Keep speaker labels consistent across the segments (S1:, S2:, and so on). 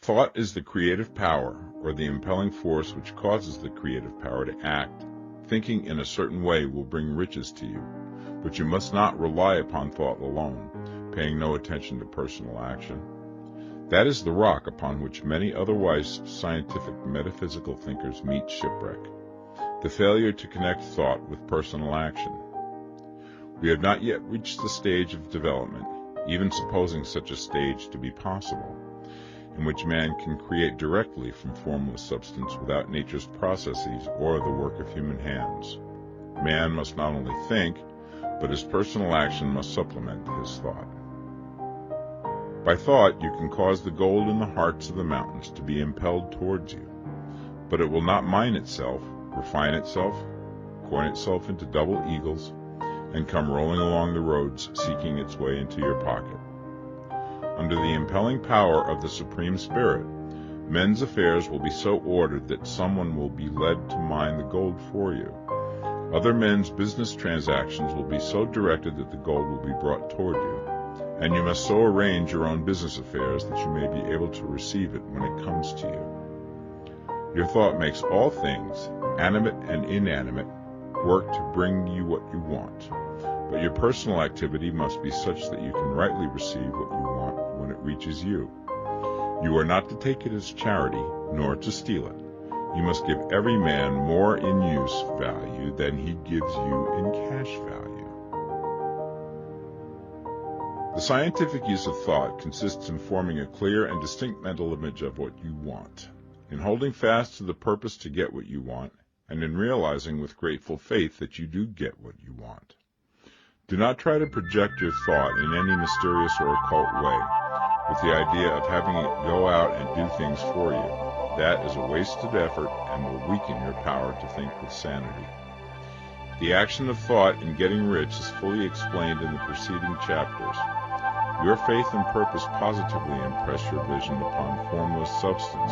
S1: Thought is the creative power, or the impelling force which causes the creative power to act. Thinking in a certain way will bring riches to you, but you must not rely upon thought alone, paying no attention to personal action. That is the rock upon which many otherwise scientific metaphysical thinkers meet shipwreck, the failure to connect thought with personal action. We have not yet reached the stage of development, even supposing such a stage to be possible, in which man can create directly from formless substance without nature's processes or the work of human hands. Man must not only think, but his personal action must supplement his thought. By thought, you can cause the gold in the hearts of the mountains to be impelled towards you, but it will not mine itself, refine itself, coin itself into double eagles, and come rolling along the roads seeking its way into your pocket. Under the impelling power of the Supreme Spirit, men's affairs will be so ordered that someone will be led to mine the gold for you. Other men's business transactions will be so directed that the gold will be brought toward you, and you must so arrange your own business affairs that you may be able to receive it when it comes to you. Your thought makes all things, animate and inanimate, work to bring you what you want, but your personal activity must be such that you can rightly receive what you want when it reaches you. You are not to take it as charity, nor to steal it. You must give every man more in use value than he gives you in cash value. The scientific use of thought consists in forming a clear and distinct mental image of what you want, in holding fast to the purpose to get what you want, and in realizing with grateful faith that you do get what you want. Do not try to project your thought in any mysterious or occult way, with the idea of having it go out and do things for you. That is a wasted effort and will weaken your power to think with sanity. The action of thought in getting rich is fully explained in the preceding chapters. Your faith and purpose positively impress your vision upon formless substance,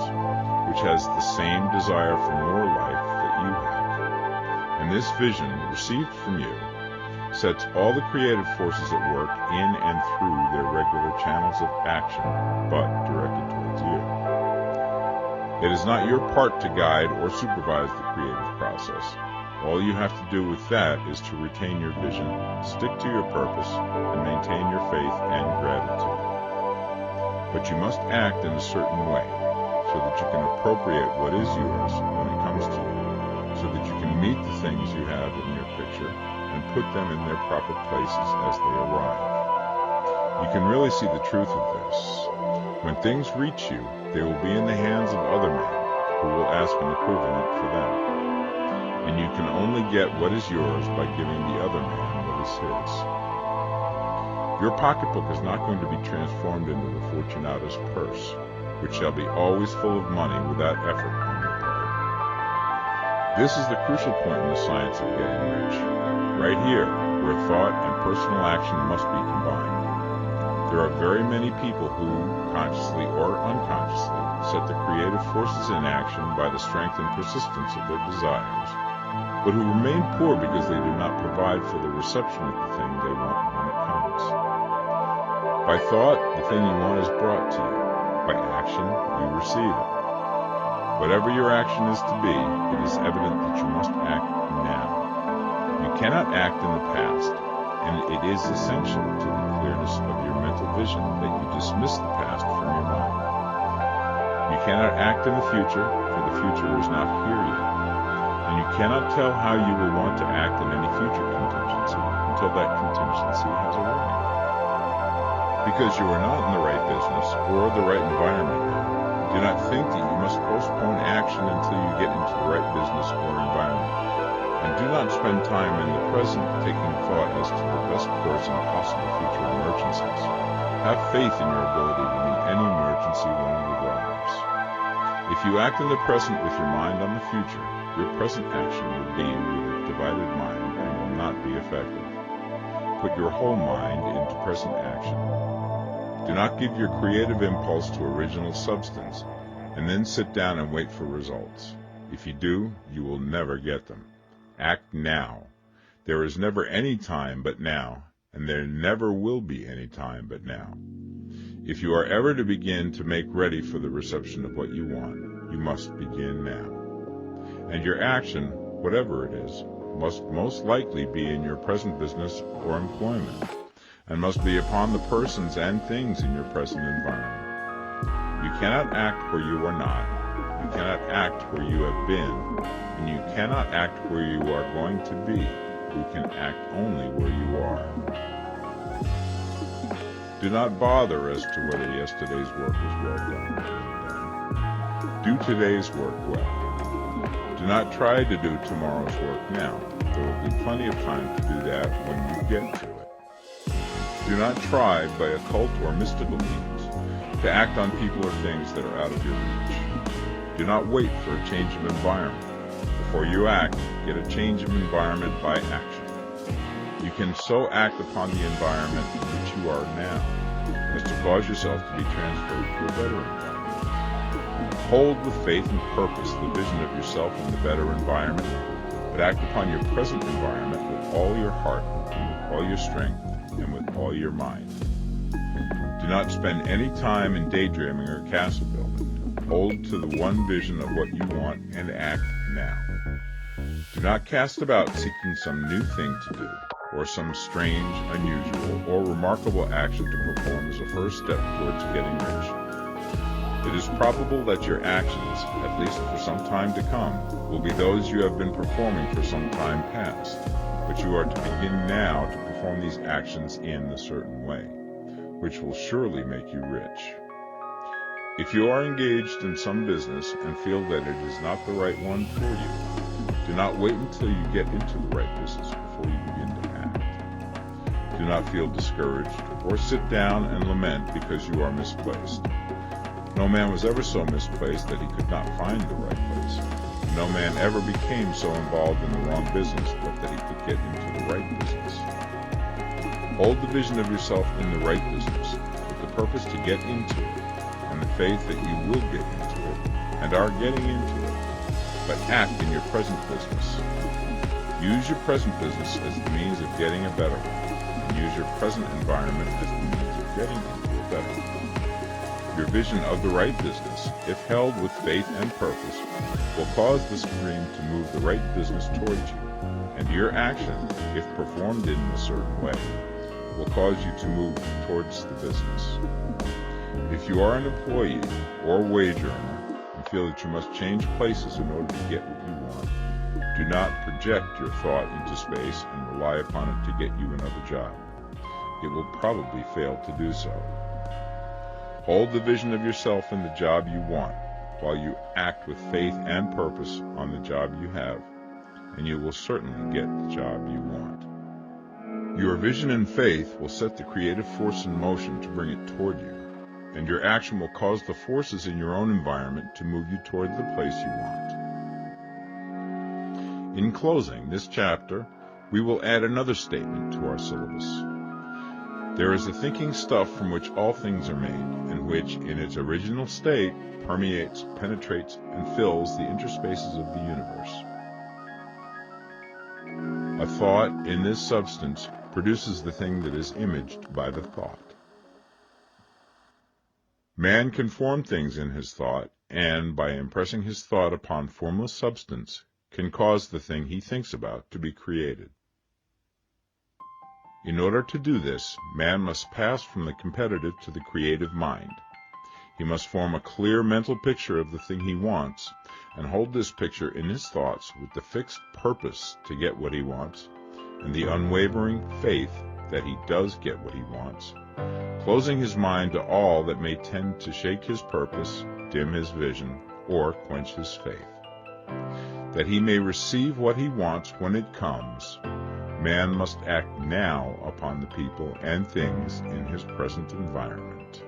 S1: which has the same desire for more life that you have. And this vision, received from you, sets all the creative forces at work in and through their regular channels of action, but directed towards you. It is not your part to guide or supervise the creative process. All you have to do with that is to retain your vision, stick to your purpose, and maintain your faith and gratitude. But you must act in a certain way, so that you can appropriate what is yours when it comes to you, so that you can meet the things you have in your picture and put them in their proper places as they arrive. You can really see the truth of this. When things reach you, they will be in the hands of other men, who will ask an equivalent for them. And you can only get what is yours by giving the other man what is his. Your pocketbook is not going to be transformed into the Fortunata's purse, which shall be always full of money without effort on your part. This is the crucial point in the science of getting rich, right here, where thought and personal action must be combined. There are very many people who, consciously or unconsciously, set the creative forces in action by the strength and persistence of their desires, but who remain poor because they do not provide for the reception of the thing they want when it comes. By thought, the thing you want is brought to you. By action, you receive it. Whatever your action is to be, it is evident that you must act now. You cannot act in the past, and it is essential to the clearness of your mental vision that you dismiss the past from your mind. You cannot act in the future, for the future is not here yet. And you cannot tell how you will want to act in any future contingency until that contingency has arrived. Because you are not in the right business or the right environment now, do not think that you must postpone action until you get into the right business or environment. And do not spend time in the present taking thought as to the best course in possible future emergencies. Have faith in your ability to meet any emergency when it arrives. If you act in the present with your mind on the future, your present action will be with a divided mind and will not be effective. Put your whole mind into present action. Do not give your creative impulse to original substance, and then sit down and wait for results. If you do, you will never get them. Act now. There is never any time but now, and there never will be any time but now. If you are ever to begin to make ready for the reception of what you want, you must begin now. And your action, whatever it is, must most likely be in your present business or employment, and must be upon the persons and things in your present environment. You cannot act where you are not, you cannot act where you have been, and you cannot act where you are going to be. You can act only where you are. Do not bother as to whether yesterday's work was well done or ill done. Do today's work well. Do not try to do tomorrow's work now. There will be plenty of time to do that when you get to it. Do not try by occult or mystical means to act on people or things that are out of your reach. Do not wait for a change of environment. Before you act, get a change of environment by action. You can so act upon the environment in which you are now as to cause yourself to be transferred to a better environment. Hold with faith and purpose the vision of yourself in the better environment, but act upon your present environment with all your heart, and with all your strength, and with all your mind. Do not spend any time in daydreaming or castle building. Hold to the one vision of what you want and act now. Do not cast about seeking some new thing to do, or some strange, unusual, or remarkable action to perform as a first step towards getting rich. It is probable that your actions, at least for some time to come, will be those you have been performing for some time past, but you are to begin now to perform these actions in a certain way, which will surely make you rich. If you are engaged in some business and feel that it is not the right one for you, do not wait until you get into the right business before you begin to act. Do not feel discouraged or sit down and lament because you are misplaced. No man was ever so misplaced that he could not find the right place. No man ever became so involved in the wrong business but that he could get into the right business. Hold the vision of yourself in the right business with the purpose to get into it, and the faith that you will get into it and are getting into it, but act in your present business. Use your present business as the means of getting a better one, and use your present environment as the means of getting into a better one. Your vision of the right business, if held with faith and purpose, will cause the stream to move the right business towards you, and your action, if performed in a certain way, will cause you to move towards the business. If you are an employee or wage earner and feel that you must change places in order to get what you want, do not project your thought into space and rely upon it to get you another job. It will probably fail to do so. Hold the vision of yourself in the job you want, while you act with faith and purpose on the job you have, and you will certainly get the job you want. Your vision and faith will set the creative force in motion to bring it toward you, and your action will cause the forces in your own environment to move you toward the place you want. In closing this chapter, we will add another statement to our syllabus. There is a thinking stuff from which all things are made, and which, in its original state, permeates, penetrates, and fills the interspaces of the universe. A thought in this substance produces the thing that is imaged by the thought. Man can form things in his thought, and, by impressing his thought upon formless substance, can cause the thing he thinks about to be created. In order to do this, man must pass from the competitive to the creative mind. He must form a clear mental picture of the thing he wants, and hold this picture in his thoughts with the fixed purpose to get what he wants, and the unwavering faith that he does get what he wants, closing his mind to all that may tend to shake his purpose, dim his vision, or quench his faith. That he may receive what he wants when it comes, man must act now upon the people and things in his present environment.